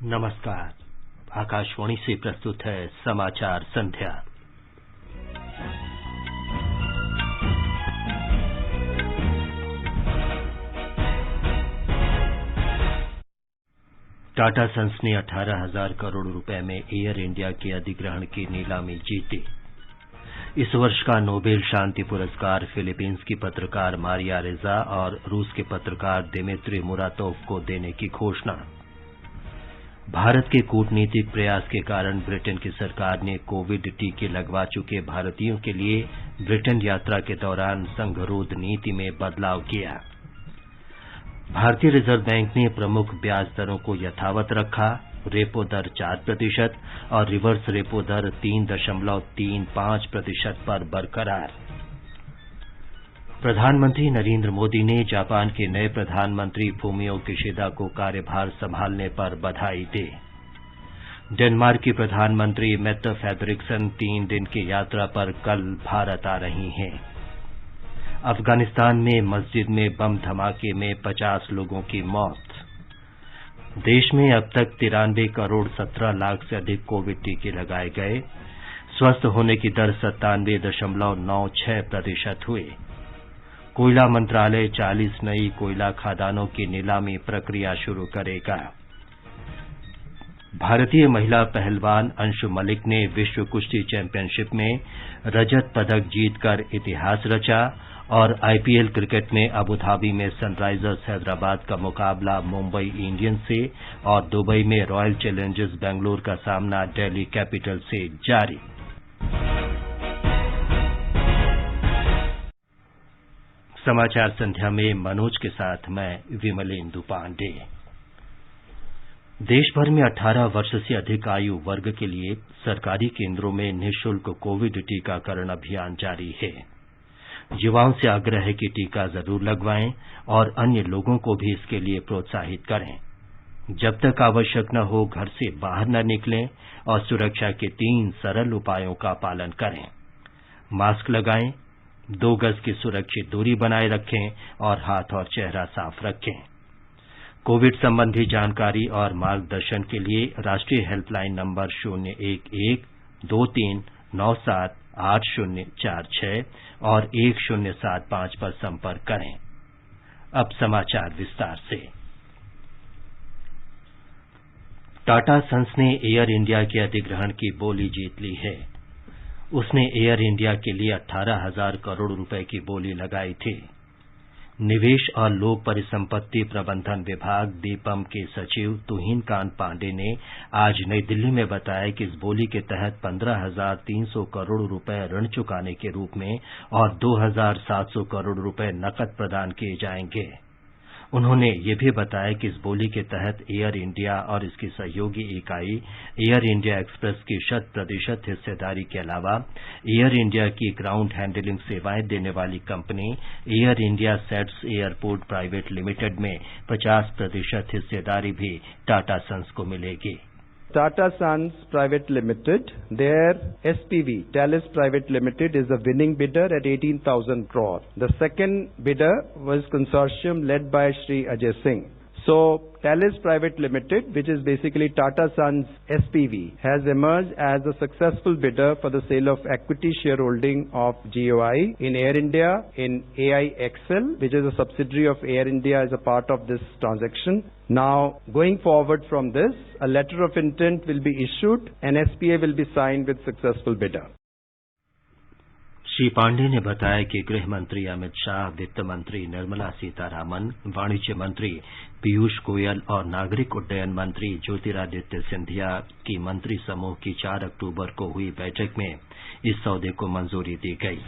नमस्कार। आकाशवाणी से प्रस्तुत है समाचार संध्या। टाटा सन्स ने 18,000 करोड़ रुपए में एयर इंडिया के अधिग्रहण की नीलामी जीती। इस वर्ष का नोबेल शांति पुरस्कार फिलीपींस की पत्रकार मारिया रेजा और रूस के पत्रकार दिमित्री मुरातोव को देने की घोषणा। भारत के कूटनीतिक प्रयास के कारण ब्रिटेन की सरकार ने कोविड टीके लगवा चुके भारतीयों के लिए ब्रिटेन यात्रा के दौरान संगरोध नीति में बदलाव किया। भारतीय रिजर्व बैंक ने प्रमुख ब्याज दरों को यथावत रखा। रेपो दर 4% और रिवर्स रेपो दर 3.35% पर बरकरार। प्रधानमंत्री नरेंद्र मोदी ने जापान के नए प्रधानमंत्री फूमियो किशिदा को कार्यभार संभालने पर बधाई दी। डेनमार्क की प्रधानमंत्री मेट्टे फ्रेडरिक्सन 3 दिन की यात्रा पर कल भारत आ रही हैं। अफगानिस्तान में मस्जिद में बम धमाके में 50 लोगों की मौत। देश में अब तक 93 करोड़ 17 लाख से अधिक कोविड टीके लगाए गए। स्वस्थ होने की दर 97.96% हुई। कोयला मंत्रालय 40 नई कोयला खदानों की नीलामी प्रक्रिया शुरू करेगा। भारतीय महिला पहलवान अंशु मलिक ने विश्व कुश्ती चैंपियनशिप में रजत पदक जीतकर इतिहास रचा और आईपीएल क्रिकेट में अबुधाबी में सनराइजर्स हैदराबाद का मुकाबला मुंबई इंडियंस से और दुबई में रॉयल चैलेंजर्स बेंगलुरु का सामना दिल्ली कैपिटल से जारी। समाचार संध्या में मनोज के साथ मैं विमलेंदु पांडे। देश भर में 18 वर्ष से अधिक आयु वर्ग के लिए सरकारी केंद्रों में निःशुल्क कोविड टीकाकरण अभियान जारी है। युवाओं से आग्रह है कि टीका जरूर लगवाएं और अन्य लोगों को भी इसके लिए प्रोत्साहित करें। जब तक आवश्यक न हो घर से बाहर न निकलें और सुरक्षा के 3 सरल उपायों का पालन करें। मास्क लगाएं, 2 गज की सुरक्षित दूरी बनाए रखें और हाथ और चेहरा साफ रखें। कोविड संबंधी जानकारी और मार्गदर्शन के लिए राष्ट्रीय हेल्पलाइन नंबर 011-2397-8046 और 1075 पर संपर्क करें। अब समाचार विस्तार से। टाटा सन्स ने एयर इंडिया के अधिग्रहण की बोली जीत ली है। उसने एयर इंडिया के लिए 18,000 करोड़ रुपए की बोली लगाई थी। निवेश और लोक परिसंपत्ति प्रबंधन विभाग दीपम के सचिव तुहिनकांत पांडे ने आज नई दिल्ली में बताया कि इस बोली के तहत 15,300 करोड़ रुपए ऋण चुकाने के रूप में और 2,700 करोड़ रुपए नकद प्रदान किए जाएंगे। उन्होंने ये भी बताया कि इस बोली के तहत एयर इंडिया और इसकी सहयोगी इकाई एयर इंडिया एक्सप्रेस की 100% हिस्सेदारी के अलावा एयर इंडिया की ग्राउंड हैंडलिंग सेवाएं देने वाली company air India sets airport private limited में 50% हिस्सेदारी भी टाटा सन्स को मिलेगी। Tata Sons Private Limited, their SPV, Thales Private Limited, is the winning bidder at 18,000 crore. The second bidder was consortium led by Shri Ajay Singh. So, Thales Private Limited, which is basically Tata Sons SPV, has emerged as a successful bidder for the sale of equity shareholding of GOI in Air India, in AIXL, which is a subsidiary of Air India as a part of this transaction. Now, going forward from this, a letter of intent will be issued and SPA will be signed with successful bidder. Shri Pandey ने बताया कि गृह मंत्री अमित शाह, वित्त मंत्री निर्मला सीतारामन, वाणिज्य मंत्री पीयूष गोयल और नागरिक उड्डयन मंत्री ज्योतिरादित्य सिंधिया की मंत्री समूह की 4 अक्टूबर को हुई बैठक में इस सौदे को मंजूरी दी गई।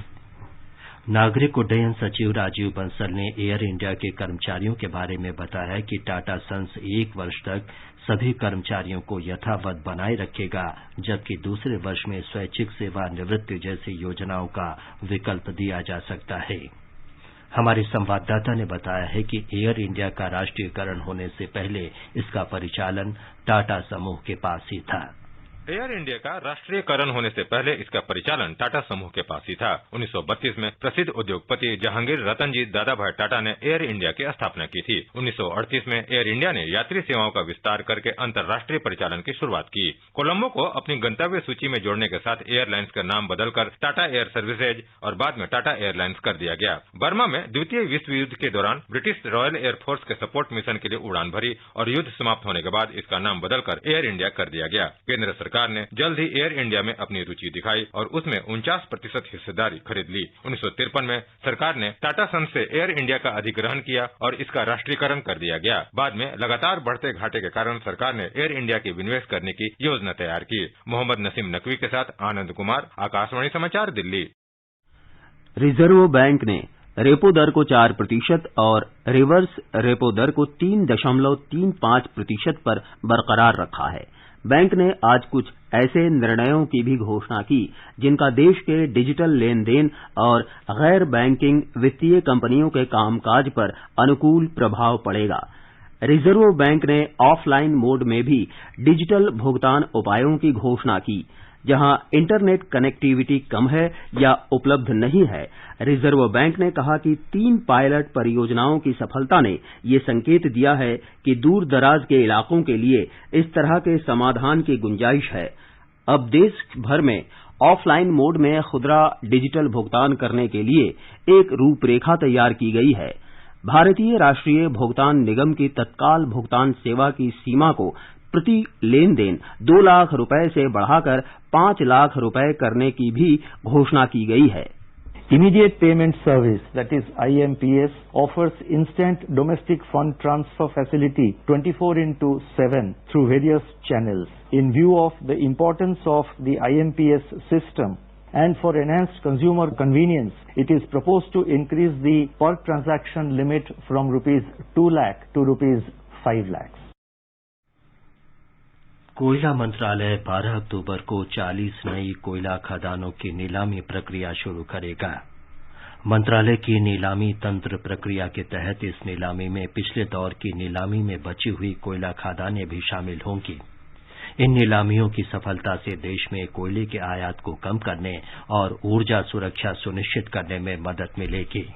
नागरिक उड्डयन सचिव राजीव बंसल ने एयर इंडिया के कर्मचारियों के बारे में बताया कि टाटा सन्स 1 वर्ष तक सभी कर्मचारियों को यथावत बनाए रखेगा, जबकि दूसरे वर्ष में स्वैच्छिक सेवानिवृत्ति जैसी योजनाओं का विकल्प दिया जा सकता है। हमारे संवाददाता ने बताया है कि एयर इंडिया का राष्ट्रीयकरण होने से पहले इसका परिचालन टाटा समूह के पास ही था। एयर इंडिया का राष्ट्रीयकरण होने से पहले इसका परिचालन टाटा समूह के पास ही था। 1932 में प्रसिद्ध उद्योगपति जहांगीर रतनजी दादाभाई टाटा ने एयर इंडिया की स्थापना की थी। 1938 में एयर इंडिया ने यात्री सेवाओं का विस्तार करके अंतर्राष्ट्रीय परिचालन की शुरुआत की। कोलंबो को अपनी गंतव्य सूची में जोड़ने के साथ एयरलाइंस का नाम बदलकर टाटा एयर सर्विसेज और बाद में टाटा एयरलाइंस कर दिया गया। बर्मा में द्वितीय विश्व युद्ध के दौरान ब्रिटिश रॉयल एयरफोर्स के सपोर्ट मिशन के लिए उड़ान भरी और युद्ध समाप्त होने के बाद इसका नाम बदलकर एयर इंडिया कर दिया गया। केंद्र सरकार ने जल्द ही एयर इंडिया में अपनी रुचि दिखाई और उसमें 49% हिस्सेदारी खरीद ली। 1953 में सरकार ने टाटा सन्स से एयर इंडिया का अधिग्रहण किया और इसका राष्ट्रीयकरण कर दिया गया। बाद में लगातार बढ़ते घाटे के कारण सरकार ने एयर इंडिया की विनिवेश करने की योजना तैयार की। मोहम्मद नसीम नकवी के साथ आनंद कुमार, आकाशवाणी समाचार, दिल्ली। रिजर्व बैंक ने रेपो दर को 4% और रिवर्स रेपो दर को 3.35% पर बरकरार रखा है। बैंक ने आज कुछ ऐसे निर्णयों की भी घोषणा की जिनका देश के डिजिटल लेन देन और गैर बैंकिंग वित्तीय कंपनियों के कामकाज पर अनुकूल प्रभाव पड़ेगा। रिजर्व बैंक ने ऑफलाइन मोड में भी डिजिटल भुगतान उपायों की घोषणा की। जहां इंटरनेट कनेक्टिविटी कम है या उपलब्ध नहीं है, रिजर्व बैंक ने कहा कि 3 पायलट परियोजनाओं की सफलता ने ये संकेत दिया है कि दूर दराज के इलाकों के लिए इस तरह के समाधान की गुंजाइश है। अब देश भर में ऑफलाइन मोड में खुदरा डिजिटल भुगतान करने के लिए एक रूपरेखा तैयार की गई है। भारतीय राष्ट्रीय भुगतान निगम की तत्काल भुगतान सेवा की सीमा को प्रति लेन देन 2 लाख रुपए से बढ़ाकर 5 लाख रुपए करने की भी घोषणा की गई है। Immediate Payment Service, that is IMPS, offers instant domestic fund transfer facility 24/7 through various channels. In view of the importance of the IMPS system and for enhanced consumer convenience, it is proposed to increase the per transaction limit from rupees 2 lakh to rupees 5 lakhs. कोयला मंत्रालय 12 अक्टूबर को 40 नई कोयला खदानों की नीलामी प्रक्रिया शुरू करेगा। मंत्रालय की नीलामी तंत्र प्रक्रिया के तहत इस नीलामी में पिछले दौर की नीलामी में बची हुई कोयला खदानें भी शामिल होंगी। इन नीलामियों की सफलता से देश में कोयले के आयात को कम करने और ऊर्जा सुरक्षा सुनिश्चित करने में मदद मिलेगी।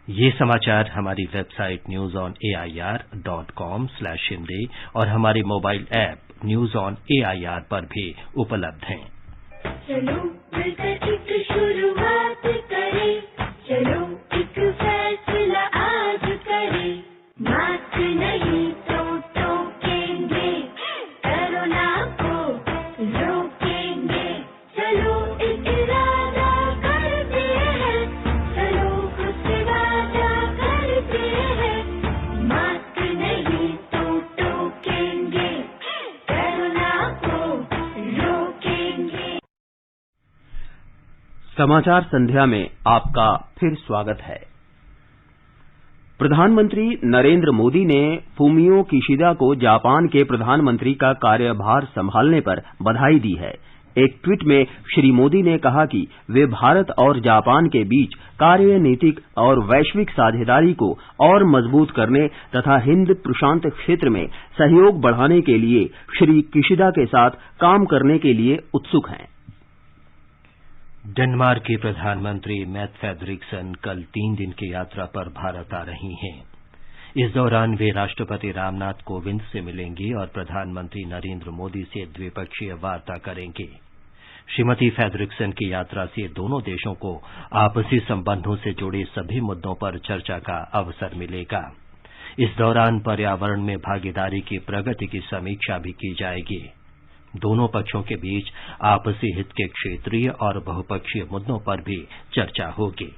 ये समाचार हमारी वेबसाइट newsonair.com/hindi और हमारे mobile app news on AIR पर भी उपलब्ध हैं। चलो मिलकर एक शुरुआत करें, चलो एक फैसला आज करें, मास्क नहीं तो टोकेंगे, कोरोना को रोकेंगे, चलो एक इरादा करते हैं, चलो खुद से वादा करते हैं, मास्क नहीं तो टोकेंगे, कोरोना को रोकेंगे। समाचार संध्या में आपका फिर स्वागत है। प्रधानमंत्री नरेंद्र मोदी ने फूमियो किशिदा को जापान के प्रधानमंत्री का कार्यभार संभालने पर बधाई दी है। एक ट्वीट में श्री मोदी ने कहा कि वे भारत और जापान के बीच कार्यनीतिक और वैश्विक साझेदारी को और मजबूत करने तथा हिंद प्रशांत क्षेत्र में सहयोग बढ़ाने के लिए श्री किशिदा के साथ काम करने के लिए उत्सुक हैं। डेनमार्क की प्रधानमंत्री मैट फ्रेडरिक्सन कल 3 दिन की यात्रा पर भारत आ रही हैं। इस दौरान वे राष्ट्रपति रामनाथ कोविंद से मिलेंगी और प्रधानमंत्री नरेंद्र मोदी से द्विपक्षीय वार्ता करेंगे। श्रीमती फ्रेडरिक्सन की यात्रा से दोनों देशों को आपसी संबंधों से जुड़े सभी मुद्दों पर चर्चा का अवसर मिलेगा। इस दौरान पर्यावरण में भागीदारी की प्रगति की समीक्षा भी की जाएगी। दोनों पक्षों के बीच आपसी हित के क्षेत्रीय और बहुपक्षीय मुद्दों पर भी चर्चा होगी।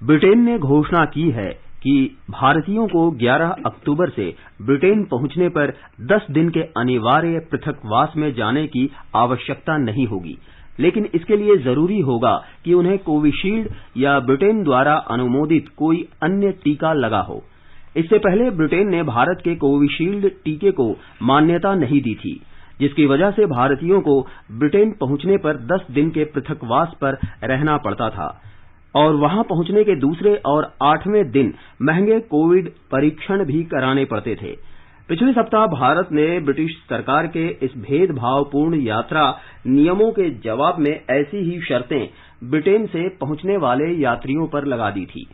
ब्रिटेन ने घोषणा की है कि भारतीयों को 11 अक्टूबर से ब्रिटेन पहुंचने पर 10 दिन के अनिवार्य पृथकवास में जाने की आवश्यकता नहीं होगी, लेकिन इसके लिए जरूरी होगा कि उन्हें कोविशील्ड या ब्रिटेन द्वारा अनुमोदित कोई अन्य टीका लगा हो। इससे पहले ब्रिटेन ने भारत के कोविशील्ड टीके को मान्यता नहीं दी थी, जिसकी वजह से भारतीयों को ब्रिटेन पहुंचने पर 10 दिन के पृथकवास पर रहना पड़ता था और वहां पहुंचने के दूसरे और 8वें दिन महंगे कोविड परीक्षण भी कराने पड़ते थे। पिछले सप्ताह भारत ने ब्रिटिश सरकार के इस भेदभावपूर्ण यात्रा नियमों के जवाब में ऐसी ही शर्तें ब्रिटेन से पहुंचने वाले यात्रियों पर लगा दी थी।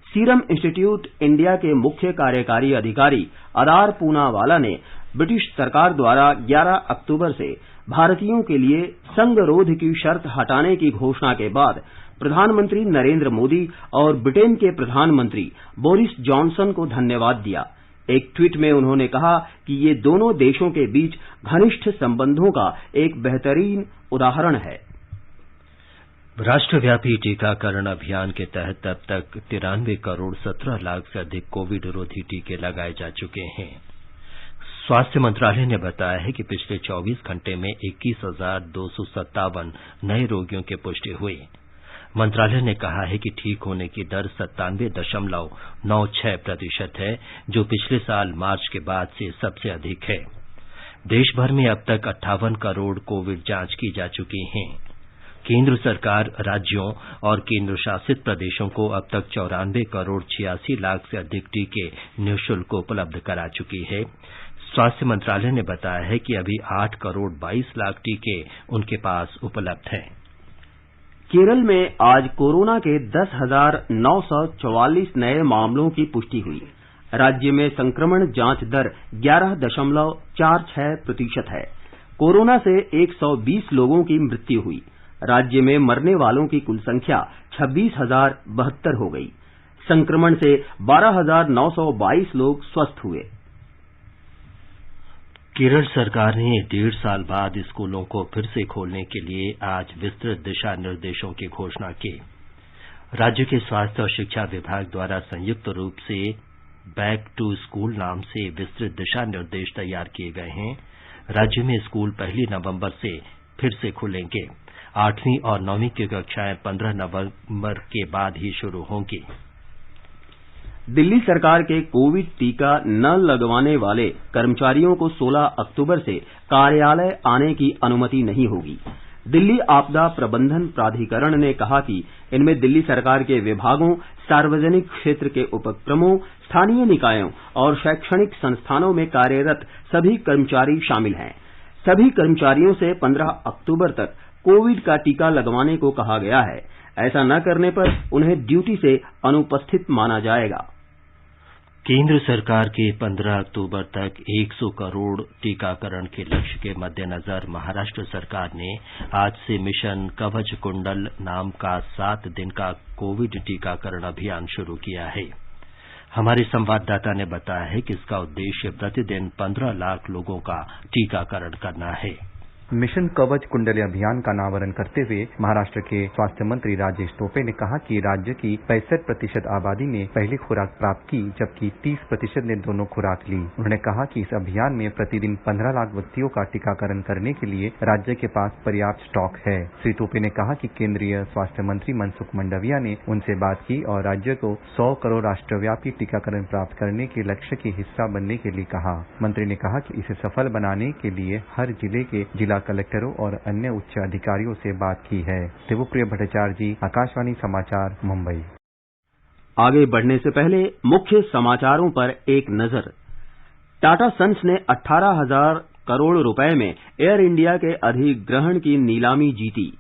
सीरम इंस्टीट्यूट इंडिया के मुख्य कार्यकारी अधिकारी अदार पूनावाला ने ब्रिटिश सरकार द्वारा 11 अक्टूबर से भारतीयों के लिए संगरोध की शर्त हटाने की घोषणा के बाद प्रधानमंत्री नरेंद्र मोदी और ब्रिटेन के प्रधानमंत्री बोरिस जॉनसन को धन्यवाद दिया। एक ट्वीट में उन्होंने कहा कि ये दोनों देशों के बीच घनिष्ठ संबंधों का एक बेहतरीन उदाहरण है। राष्ट्रव्यापी टीकाकरण अभियान के तहत अब तक 93 करोड़ 17 लाख से अधिक कोविड रोधी टीके लगाए जा चुके हैं। स्वास्थ्य मंत्रालय ने बताया है कि पिछले 24 घंटे में 21,257 नए रोगियों की पुष्टि हुई। मंत्रालय ने कहा है कि ठीक होने की दर 97.96% है, जो पिछले साल मार्च के बाद से सबसे अधिक है। देश भर में अब तक 58 करोड़ कोविड जांच की जा चुकी हैं। केंद्र सरकार राज्यों और केंद्र शासित प्रदेशों को अब तक 94 करोड़ 86 लाख से अधिक टीके निःशुल्क उपलब्ध करा चुकी है। स्वास्थ्य मंत्रालय ने बताया है कि अभी 8 करोड़ 22 लाख टीके उनके पास उपलब्ध हैं। केरल में आज कोरोना के 10,944 नए मामलों की पुष्टि हुई। राज्य में संक्रमण जांच दर 11.46% है। कोरोना से 120 लोगों की मृत्यु हुई। राज्य में मरने वालों की कुल संख्या 26,072 हो गई। संक्रमण से 12,922 लोग स्वस्थ हुए। केरल सरकार ने 1.5 साल बाद स्कूलों को फिर से खोलने के लिए आज विस्तृत दिशा निर्देशों की घोषणा की। राज्य के स्वास्थ्य और शिक्षा विभाग द्वारा संयुक्त रूप से बैक टू स्कूल नाम से विस्तृत दिशा निर्देश तैयार किए गए हैं। राज्य में स्कूल 1 नवंबर से फिर से खुलेंगे। 8वीं और 9वीं की कक्षाएं 15 नवंबर के बाद ही शुरू होंगी। दिल्ली सरकार के कोविड टीका न लगवाने वाले कर्मचारियों को 16 अक्टूबर से कार्यालय आने की अनुमति नहीं होगी। दिल्ली आपदा प्रबंधन प्राधिकरण ने कहा कि इनमें दिल्ली सरकार के विभागों, सार्वजनिक क्षेत्र के उपक्रमों, स्थानीय निकायों और शैक्षणिक संस्थानों में कार्यरत सभी कर्मचारी शामिल हैं। सभी कर्मचारियों से 15 अक्टूबर तक कोविड का टीका लगवाने को कहा गया है। ऐसा न करने पर उन्हें ड्यूटी से अनुपस्थित माना जाएगा। केंद्र सरकार के 15 अक्टूबर तक 100 करोड़ टीकाकरण के लक्ष्य के मद्देनजर महाराष्ट्र सरकार ने आज से मिशन कवच कुंडल नाम का 7 दिन का कोविड टीकाकरण अभियान शुरू किया है। हमारे संवाददाता ने बताया है कि इसका उद्देश्य प्रतिदिन 15 लाख लोगों का टीकाकरण करना है। मिशन कवच कुंडली अभियान का अनावरण करते हुए महाराष्ट्र के स्वास्थ्य मंत्री राजेश टोपे ने कहा कि राज्य की 65% आबादी ने पहली खुराक प्राप्त की, जबकि 30% ने दोनों खुराक ली। उन्होंने कहा कि इस अभियान में प्रतिदिन 15 लाख व्यक्तियों का टीकाकरण करने के लिए राज्य के पास पर्याप्त स्टॉक है। श्री टोपे ने कहा कि केंद्रीय स्वास्थ्य मंत्री मनसुख मंडाविया ने उनसे बात की और राज्य को 100 करोड़ राष्ट्रव्यापी टीकाकरण प्राप्त करने के लक्ष्य के हिस्सा बनने के लिए कहा। मंत्री ने कहा कि इसे सफल बनाने के लिए हर जिले के जिला कलेक्टरों और अन्य उच्च अधिकारियों से बात की है। देवप्रिय भट्टाचार्य जी, आकाशवाणी समाचार, मुंबई। आगे बढ़ने से पहले मुख्य समाचारों पर एक नजर। टाटा सन्स ने 18,000 करोड़ रुपए में एयर इंडिया के अधिग्रहण की नीलामी जीती।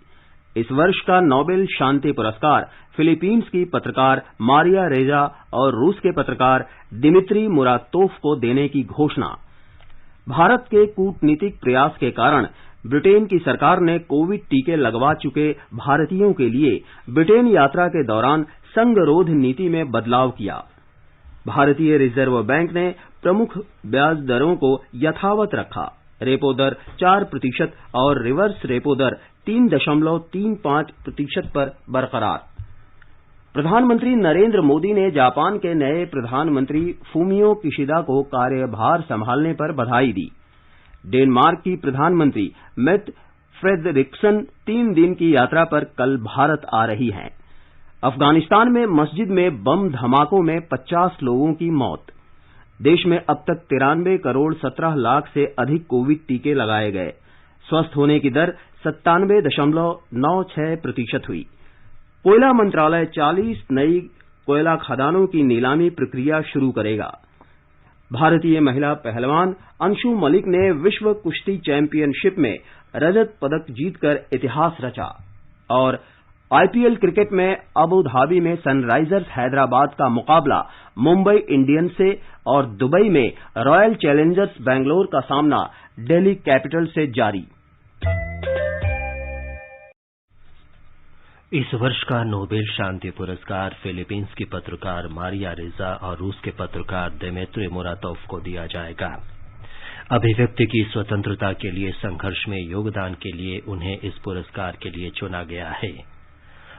इस वर्ष का नोबेल शांति पुरस्कार फिलीपींस की पत्रकार मारिया रेजा और रूस के पत्रकार दिमित्री मुरातोव को देने की घोषणा। भारत के कूटनीतिक प्रयास के कारण ब्रिटेन की सरकार ने कोविड टीके लगवा चुके भारतीयों के लिए ब्रिटेन यात्रा के दौरान संगरोध नीति में बदलाव किया। भारतीय रिजर्व बैंक ने प्रमुख ब्याज दरों को यथावत रखा। रेपो दर 4% और रिवर्स रेपो दर 3.35% पर बरकरार। प्रधानमंत्री नरेंद्र मोदी ने जापान के नए प्रधानमंत्री फूमियो किशिदा को कार्यभार संभालने पर बधाई दी। डेनमार्क की प्रधानमंत्री मेट फ्रेडरिक्सन 3 दिन की यात्रा पर कल भारत आ रही हैं। अफगानिस्तान में मस्जिद में बम धमाकों में 50 लोगों की मौत। देश में अब तक 93 करोड़ 17 लाख से अधिक कोविड टीके लगाए गए। स्वस्थ होने की दर 97.96% हुई। कोयला मंत्रालय 40 नई कोयला खदानों की नीलामी प्रक्रिया शुरू करेगा। भारतीय महिला पहलवान अंशु मलिक ने विश्व कुश्ती चैंपियनशिप में रजत पदक जीतकर इतिहास रचा। और आईपीएल क्रिकेट में अबू धाबी में सनराइजर्स हैदराबाद का मुकाबला मुंबई इंडियंस से और दुबई में रॉयल चैलेंजर्स बेंगलोर का सामना दिल्ली कैपिटल से जारी। इस वर्ष का नोबेल शांति पुरस्कार फिलीपींस की पत्रकार मारिया रेजा और रूस के पत्रकार दिमित्री मुरातोव को दिया जाएगा। अभिव्यक्ति की स्वतंत्रता के लिए संघर्ष में योगदान के लिए उन्हें इस पुरस्कार के लिए चुना गया है।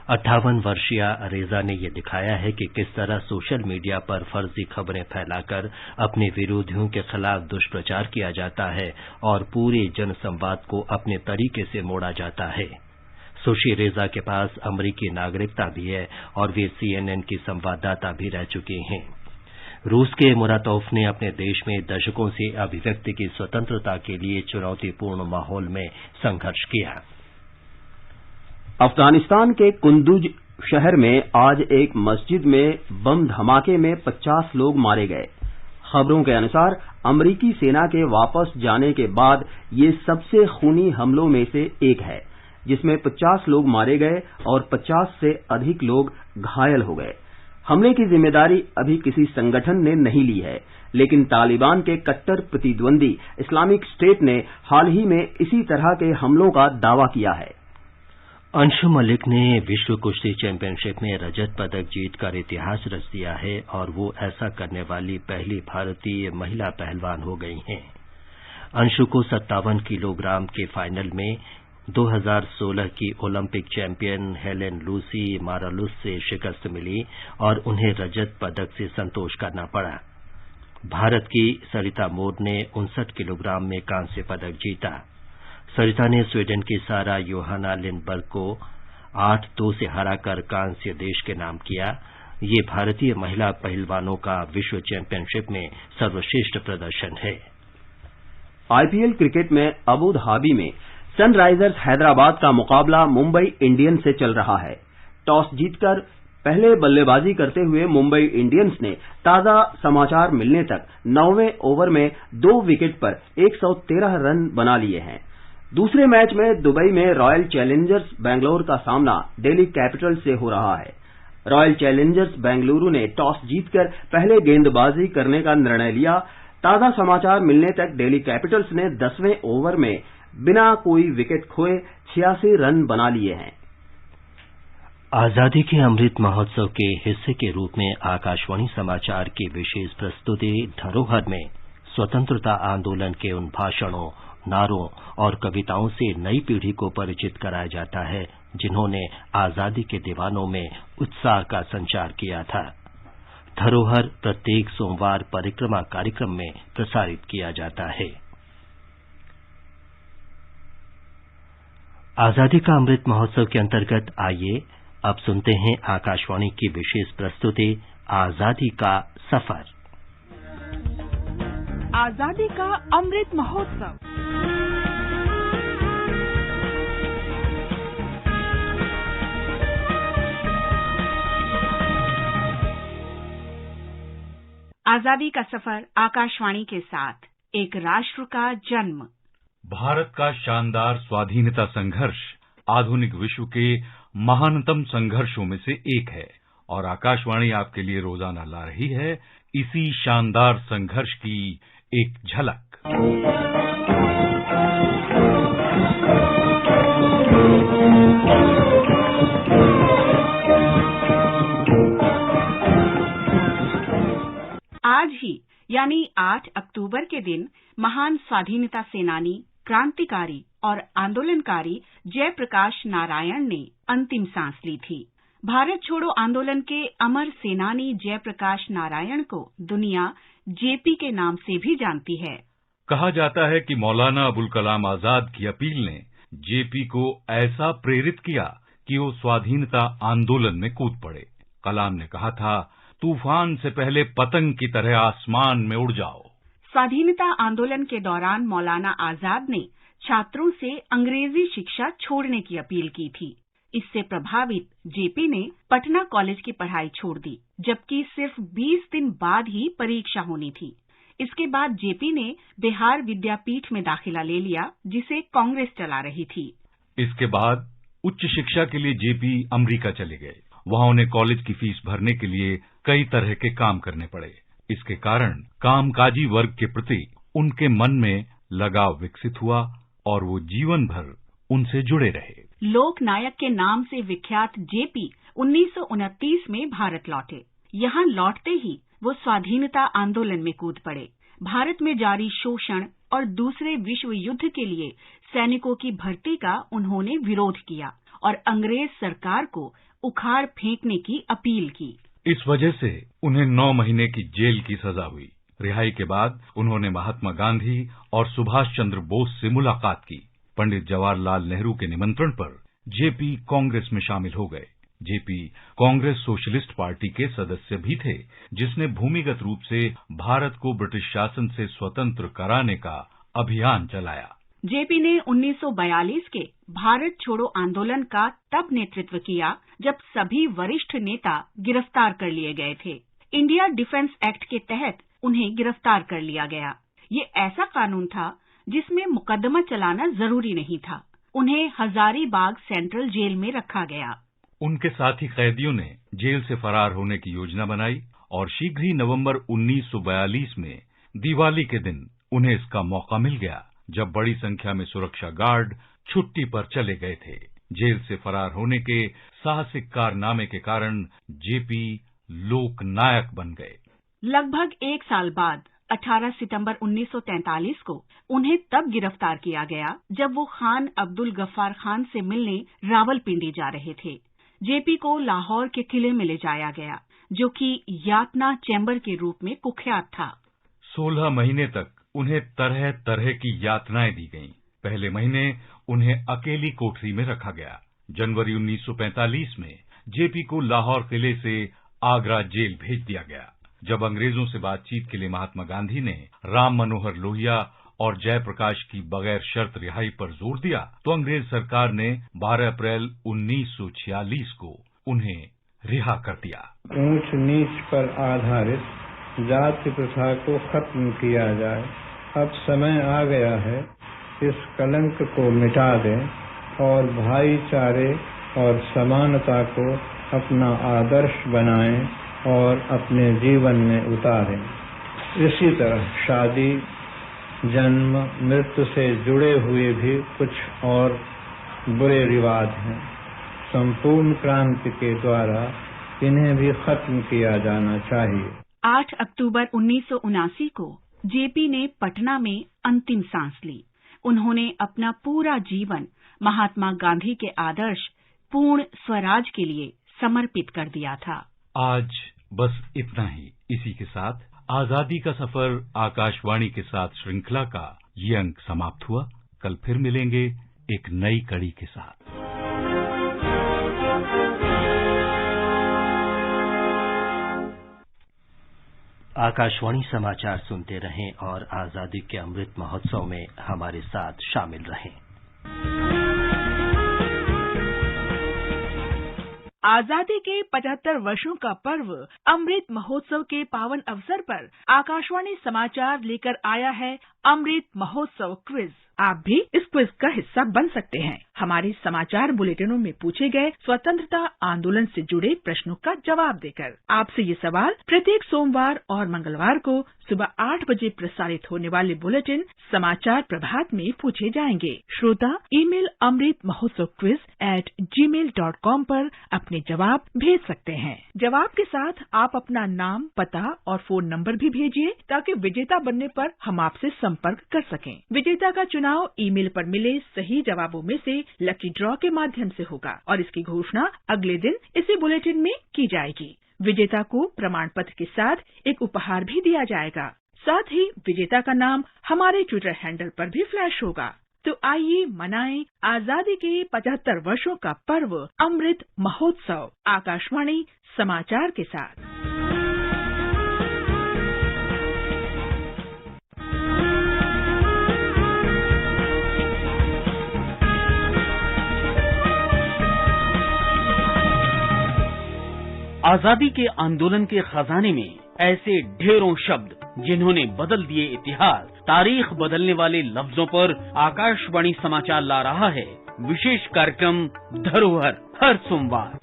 58 वर्षीय रेजा ने यह दिखाया है कि किस तरह सोशल मीडिया पर फर्जी खबरें फैलाकर अपने विरोधियों के खिलाफ दुष्प्रचार किया जाता है और पूरे जनसंवाद को अपने तरीके से मोड़ा जाता है। सुश्री रेजा के पास अमरीकी नागरिकता भी है और वे CNN की संवाददाता भी रह चुकी हैं। रूस के मुरातोव ने अपने देश में दशकों से अभिव्यक्ति की स्वतंत्रता के लिए चुनौतीपूर्ण माहौल में संघर्ष किया। अफगानिस्तान के कुंदुज शहर में आज एक मस्जिद में बम धमाके में 50 लोग मारे गए। खबरों के अनुसार अमरीकी सेना के वापस जाने के बाद ये सबसे खूनी हमलों में से एक है, जिसमें 50 लोग मारे गए और 50 से अधिक लोग घायल हो गए। हमले की जिम्मेदारी अभी किसी संगठन ने नहीं ली है, लेकिन तालिबान के कट्टर प्रतिद्वंदी इस्लामिक स्टेट ने हाल ही में इसी तरह के हमलों का दावा किया है। अंशु मलिक ने विश्व कुश्ती चैंपियनशिप में रजत पदक जीतकर इतिहास रच दिया है और वो ऐसा करने वाली पहली भारतीय महिला पहलवान हो गई हैं। अंशु को 57 किलोग्राम के फाइनल में 2016 की ओलंपिक चैंपियन हेलेन लूसी मारालुस से शिकस्त मिली और उन्हें रजत पदक से संतोष करना पड़ा। भारत की सरिता मोर ने 59 किलोग्राम में कांस्य पदक जीता। सरिता ने स्वीडन की सारा योहाना लिंडबर्ग को 8-2 से हराकर कांस्य देश के नाम किया। ये भारतीय महिला पहलवानों का विश्व चैंपियनशिप में सर्वश्रेष्ठ प्रदर्शन है। आईपीएल क्रिकेट में अबू धाबी में सनराइजर्स हैदराबाद का मुकाबला मुंबई इंडियंस से चल रहा है। टॉस जीतकर पहले बल्लेबाजी करते हुए मुंबई इंडियंस ने ताजा समाचार मिलने तक 9वें ओवर में 2 विकेट पर 113 रन बना लिए हैं। दूसरे मैच में दुबई में रॉयल चैलेंजर्स बेंगलोर का सामना दिल्ली कैपिटल से हो रहा है। रॉयल चैलेंजर्स बेंगलुरु ने टॉस जीतकर पहले गेंदबाजी करने का निर्णय लिया। ताजा समाचार मिलने तक दिल्ली कैपिटल्स ने 10वें ओवर में बिना कोई विकेट खोए 86 रन बना लिए हैं। आजादी के अमृत महोत्सव के हिस्से के रूप में आकाशवाणी समाचार की विशेष प्रस्तुति धरोहर में स्वतंत्रता आंदोलन के उन भाषणों, नारों और कविताओं से नई पीढ़ी को परिचित कराया जाता है जिन्होंने आजादी के दीवानों में उत्साह का संचार किया था। धरोहर प्रत्येक सोमवार परिक्रमा कार्यक्रम में प्रसारित किया जाता है। आजादी का अमृत महोत्सव के अंतर्गत आइए अब सुनते हैं आकाशवाणी की विशेष प्रस्तुति आजादी का सफर। आजादी का अमृत महोत्सव। आजादी का सफर आकाशवाणी के साथ एक राष्ट्र का जन्म। भारत का शानदार स्वाधीनता संघर्ष आधुनिक विश्व के महानतम संघर्षों में से एक है और आकाशवाणी आपके लिए रोजाना ला रही है इसी शानदार संघर्ष की एक झलक। आज ही यानी 8 अक्टूबर के दिन महान स्वाधीनता सेनानी, क्रांतिकारी और आंदोलनकारी जयप्रकाश नारायण ने अंतिम सांस ली थी। भारत छोड़ो आंदोलन के अमर सेनानी जयप्रकाश नारायण को दुनिया जेपी के नाम से भी जानती है। कहा जाता है कि मौलाना अबुल कलाम आजाद की अपील ने जेपी को ऐसा प्रेरित किया कि वो स्वाधीनता आंदोलन में कूद पड़े। कलाम ने कहा था, तूफान से पहले पतंग की तरह आसमान में उड़ जाओ। स्वाधीनता आंदोलन के दौरान मौलाना आजाद ने छात्रों से अंग्रेजी शिक्षा छोड़ने की अपील की थी। इससे प्रभावित जेपी ने पटना कॉलेज की पढ़ाई छोड़ दी, जबकि सिर्फ 20 दिन बाद ही परीक्षा होनी थी। इसके बाद जेपी ने बिहार विद्यापीठ में दाखिला ले लिया, जिसे कांग्रेस चला रही थी। इसके बाद उच्च शिक्षा के लिए जेपी अमेरिका चले गए। वहां उन्हें कॉलेज की फीस भरने के लिए कई तरह के काम करने पड़े। इसके कारण कामकाजी वर्ग के प्रति उनके मन में लगाव विकसित हुआ और वो जीवन भर उनसे जुड़े रहे। लोकनायक के नाम से विख्यात जेपी 1929 में भारत लौटे। यहाँ लौटते ही वो स्वाधीनता आंदोलन में कूद पड़े। भारत में जारी शोषण और दूसरे विश्व युद्ध के लिए सैनिकों की भर्ती का उन्होंने विरोध किया और अंग्रेज सरकार को उखाड़ फेंकने की अपील की। इस वजह से उन्हें 9 महीने की जेल की सजा हुई। रिहाई के बाद उन्होंने महात्मा गांधी और सुभाष चंद्र बोस से मुलाकात की। पंडित जवाहरलाल नेहरू के निमंत्रण पर जेपी कांग्रेस में शामिल हो गए। जेपी कांग्रेस सोशलिस्ट पार्टी के सदस्य भी थे, जिसने भूमिगत रूप से भारत को ब्रिटिश शासन से स्वतंत्र कराने का अभियान चलाया। जेपी ने 1942 के भारत छोड़ो आंदोलन का तब नेतृत्व किया जब सभी वरिष्ठ नेता गिरफ्तार कर लिए गए थे। इंडिया डिफेंस एक्ट के तहत उन्हें गिरफ्तार कर लिया गया। ये ऐसा कानून था जिसमें मुकदमा चलाना जरूरी नहीं था। उन्हें हजारीबाग सेंट्रल जेल में रखा गया। उनके साथी कैदियों ने जेल से फरार होने की योजना बनाई और शीघ्र ही नवंबर 1942 में दिवाली के दिन उन्हें इसका मौका मिल गया, जब बड़ी संख्या में सुरक्षा गार्ड छुट्टी पर चले गए थे। जेल से फरार होने के साहसिक कारनामे के कारण जेपी लोकनायक बन गए। लगभग 1 साल बाद 18 सितंबर 1943 को उन्हें तब गिरफ्तार किया गया जब वो खान अब्दुल गफ्फार खान से मिलने रावलपिंडी जा रहे थे। जेपी को लाहौर के किले में ले जाया गया, जो कि यातना चैम्बर के रूप में कुख्यात था। 16 महीने तक उन्हें तरह तरह की यातनाएं दी गईं। पहले महीने उन्हें अकेली कोठरी में रखा गया। जनवरी 1945 में जेपी को लाहौर किले से आगरा जेल भेज दिया गया। जब अंग्रेजों से बातचीत के लिए महात्मा गांधी ने राम मनोहर लोहिया और जयप्रकाश की बगैर शर्त रिहाई पर जोर दिया, तो अंग्रेज सरकार ने 12 अप्रैल 1946 को उन्हें रिहा कर दिया। ऊंच नीच पर आधारित जाति प्रथा को खत्म किया जाए। अब समय आ गया है, इस कलंक को मिटा दें और भाईचारे और समानता को अपना आदर्श बनाएं और अपने जीवन में उतारें। इसी तरह शादी, जन्म, मृत्यु से जुड़े हुए भी कुछ और बुरे रिवाज हैं। संपूर्ण क्रांति के द्वारा इन्हें भी खत्म किया जाना चाहिए। 8 अक्टूबर 1979 को जेपी ने पटना में अंतिम सांस ली। उन्होंने अपना पूरा जीवन महात्मा गांधी के आदर्श पूर्ण स्वराज के लिए समर्पित कर दिया था। आज बस इतना ही। इसी के साथ आजादी का सफर आकाशवाणी के साथ श्रृंखला का ये अंक समाप्त हुआ। कल फिर मिलेंगे एक नई कड़ी के साथ। आकाशवाणी समाचार सुनते रहें और आजादी के अमृत महोत्सव में हमारे साथ शामिल रहें। आजादी के 75 वर्षों का पर्व अमृत महोत्सव के पावन अवसर पर आकाशवाणी समाचार लेकर आया है अमृत महोत्सव क्विज। आप भी इस क्विज का हिस्सा बन सकते हैं। हमारे समाचार बुलेटिनों में पूछे गए स्वतंत्रता आंदोलन से जुड़े प्रश्नों का जवाब देकर। आपसे ये सवाल प्रत्येक सोमवार और मंगलवार को सुबह 8 बजे प्रसारित होने वाले बुलेटिन समाचार प्रभात में पूछे जाएंगे। श्रोता ईमेल amritmahotsavquiz@gmail.com पर अपने जवाब भेज सकते हैं। जवाब के साथ आप अपना नाम, पता और फोन नंबर भी भेजिए ताकि विजेता बनने पर हम आपसे संपर्क कर सकें। विजेता का चुनाव ईमेल पर मिले सही जवाबों में से लकी ड्रॉ के माध्यम से होगा और इसकी घोषणा अगले दिन इसी बुलेटिन में की जाएगी। विजेता को प्रमाण पत्र के साथ एक उपहार भी दिया जाएगा। साथ ही विजेता का नाम हमारे ट्विटर हैंडल पर भी फ्लैश होगा। तो आइए मनाएं आजादी के 75 वर्षों का पर्व अमृत महोत्सव आकाशवाणी समाचार के साथ। आजादी के आंदोलन के खजाने में ऐसे ढेरों शब्द जिन्होंने बदल दिए इतिहास। तारीख बदलने वाले लफ्जों पर आकाशवाणी समाचार ला रहा है विशेष कार्यक्रम धरोहर, हर सोमवार।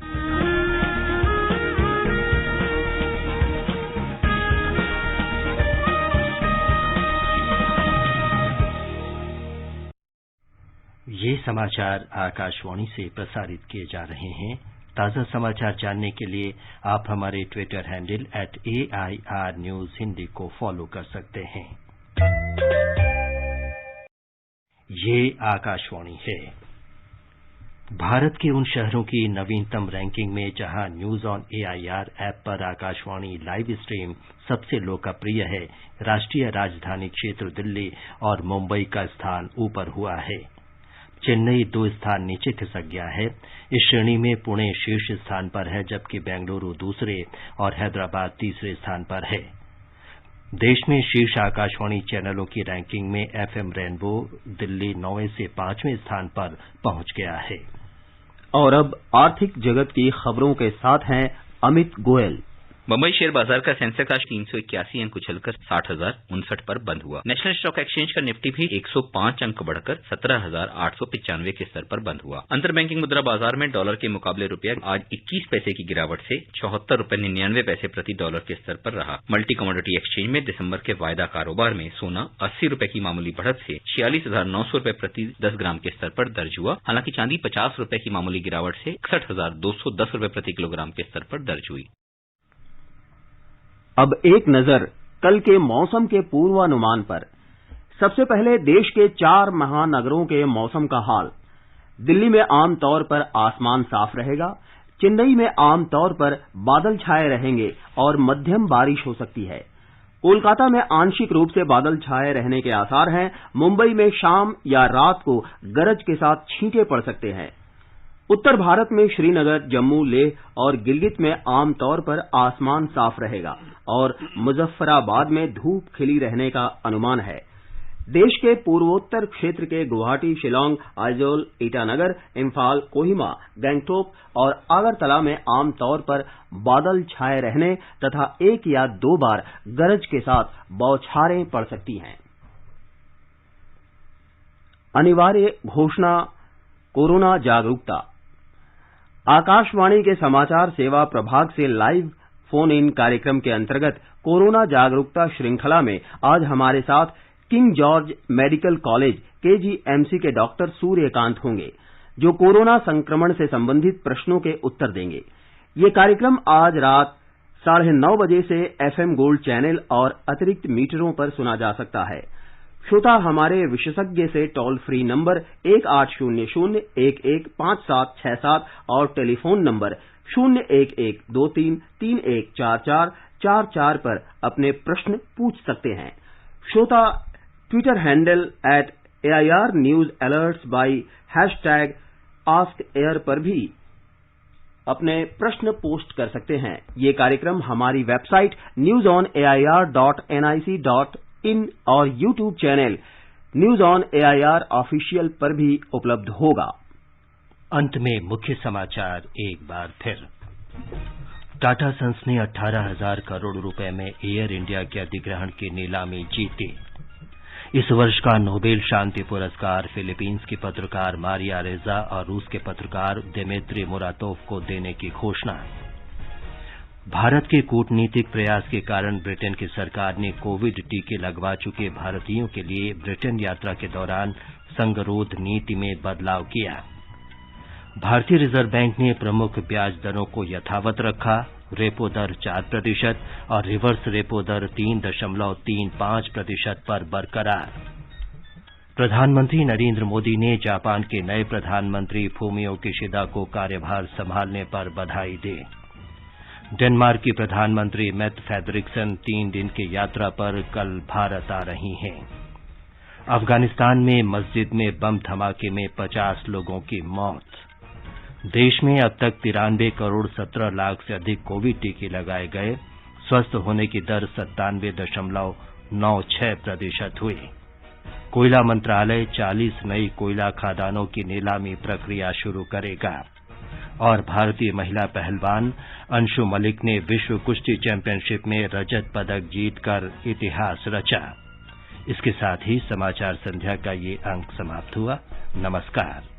ये समाचार आकाशवाणी से प्रसारित किए जा रहे हैं। ताज़ा समाचार जानने के लिए आप हमारे Twitter handle @AIR News Hindi को फॉलो कर सकते हैं। ये आकाशवाणी है। भारत के उन शहरों की नवीनतम रैंकिंग में जहां न्यूज ऑन AIR ऐप पर आकाशवाणी लाइव स्ट्रीम सबसे लोकप्रिय है, राष्ट्रीय राजधानी क्षेत्र दिल्ली और मुंबई का स्थान ऊपर हुआ है। चेन्नई 2 स्थान नीचे खिसक गया है। इस श्रेणी में पुणे शीर्ष स्थान पर है, जबकि बेंगलुरु दूसरे और हैदराबाद तीसरे स्थान पर है। देश में शीर्ष आकाशवाणी चैनलों की रैंकिंग में FM रेनबो दिल्ली 9वें से 5वें स्थान पर पहुंच गया है। और अब आर्थिक जगत की खबरों के साथ हैं अमित गोयल। मुंबई शेयर बाजार का सेंसेक्स आज 381 अंक उछलकर 60,059 पर बंद हुआ। नेशनल स्टॉक एक्सचेंज का निफ्टी भी 105 अंक बढ़कर 17,895 के स्तर पर बंद हुआ। अंतर बैंकिंग मुद्रा बाजार में डॉलर के मुकाबले रुपया आज 21 पैसे की गिरावट से 74 रुपए 99 पैसे प्रति डॉलर के स्तर पर रहा। मल्टी कमोडिटी एक्सचेंज में दिसंबर के वायदा कारोबार में सोना 80 रुपए की मामूली बढ़त से 46,900 रुपए प्रति 10 ग्राम के स्तर पर दर्ज हुआ। हालांकि चांदी 50 रुपए की मामूली गिरावट से 61,210 रुपए प्रति किलोग्राम के स्तर पर दर्ज हुई। अब एक नजर कल के मौसम के पूर्वानुमान पर। सबसे पहले देश के 4 महानगरों के मौसम का हाल। दिल्ली में आमतौर पर आसमान साफ रहेगा। चेन्नई में आमतौर पर बादल छाए रहेंगे और मध्यम बारिश हो सकती है। कोलकाता में आंशिक रूप से बादल छाए रहने के आसार हैं। मुंबई में शाम या रात को गरज के साथ छींटे पड़ सकते हैं। उत्तर भारत में श्रीनगर, जम्मू, लेह और गिलगित में आमतौर पर आसमान साफ रहेगा और मुजफ्फराबाद में धूप खिली रहने का अनुमान है। देश के पूर्वोत्तर क्षेत्र के गुवाहाटी, शिलांग, आइजोल, ईटानगर, इम्फाल, कोहिमा, गंगटोक और अगरतला में आमतौर पर बादल छाए रहने तथा 1 या 2 बार गरज के साथ बौछारें पड़ सकती हैं। अनिवार्य घोषणा, कोरोना जागरूकता। आकाशवाणी के समाचार सेवा प्रभाग से लाइव फोन इन कार्यक्रम के अंतर्गत कोरोना जागरूकता श्रृंखला में आज हमारे साथ king George medical college KGMC के डॉक्टर सूर्यकांत होंगे, जो कोरोना संक्रमण से संबंधित प्रश्नों के उत्तर देंगे। ये कार्यक्रम आज रात 9:30 बजे से FM गोल्ड चैनल और अतिरिक्त मीटरों पर सुना जा सकता है। श्रोता हमारे विशेषज्ञ से टोल फ्री नंबर 1800-115767 और टेलीफोन नंबर 01123314444 पर अपने प्रश्न पूछ सकते हैं। श्रोता Twitter handle @AIR News Alerts by #AskAir पर भी अपने प्रश्न पोस्ट कर सकते हैं। ये कार्यक्रम हमारी वेबसाइट newsonair.nic.in और YouTube channel news on AIR official पर भी उपलब्ध होगा। अंत में मुख्य समाचार एक बार फिर। टाटा सन्स ने 18,000 करोड़ रुपए में एयर इंडिया के अधिग्रहण की नीलामी जीती। इस वर्ष का नोबेल शांति पुरस्कार फिलीपींस की पत्रकार मारिया रेजा और रूस के पत्रकार दिमित्री मुरातोव को देने की घोषणा। भारत के कूटनीतिक प्रयास के कारण ब्रिटेन की सरकार ने कोविड टीके लगवा चुके भारतीयों के लिए ब्रिटेन यात्रा के दौरान संगरोध नीति में बदलाव किया। भारतीय रिजर्व बैंक ने प्रमुख ब्याज दरों को यथावत रखा। रेपो दर 4% और रिवर्स रेपो दर 3.35% पर बरकरार। प्रधानमंत्री नरेंद्र मोदी ने जापान के नए प्रधानमंत्री फूमियो किशिदा को कार्यभार संभालने पर बधाई दी। डेनमार्क की प्रधानमंत्री मेट फ्रेडरिक्सन 3 दिन की यात्रा पर कल भारत आ रही हैं। अफगानिस्तान में मस्जिद में बम धमाके में 50 लोगों की मौत। देश में अब तक 93 करोड़ 17 लाख से अधिक कोविड टीके लगाए गए। स्वस्थ होने की दर 97.96% हुई। कोयला मंत्रालय 40 नई कोयला खदानों की नीलामी प्रक्रिया शुरू करेगा। और भारतीय महिला पहलवान अंशु मलिक ने विश्व कुश्ती चैंपियनशिप में रजत पदक जीतकर इतिहास रचा। इसके साथ ही समाचार संध्या का ये अंक समाप्त हुआ। नमस्कार।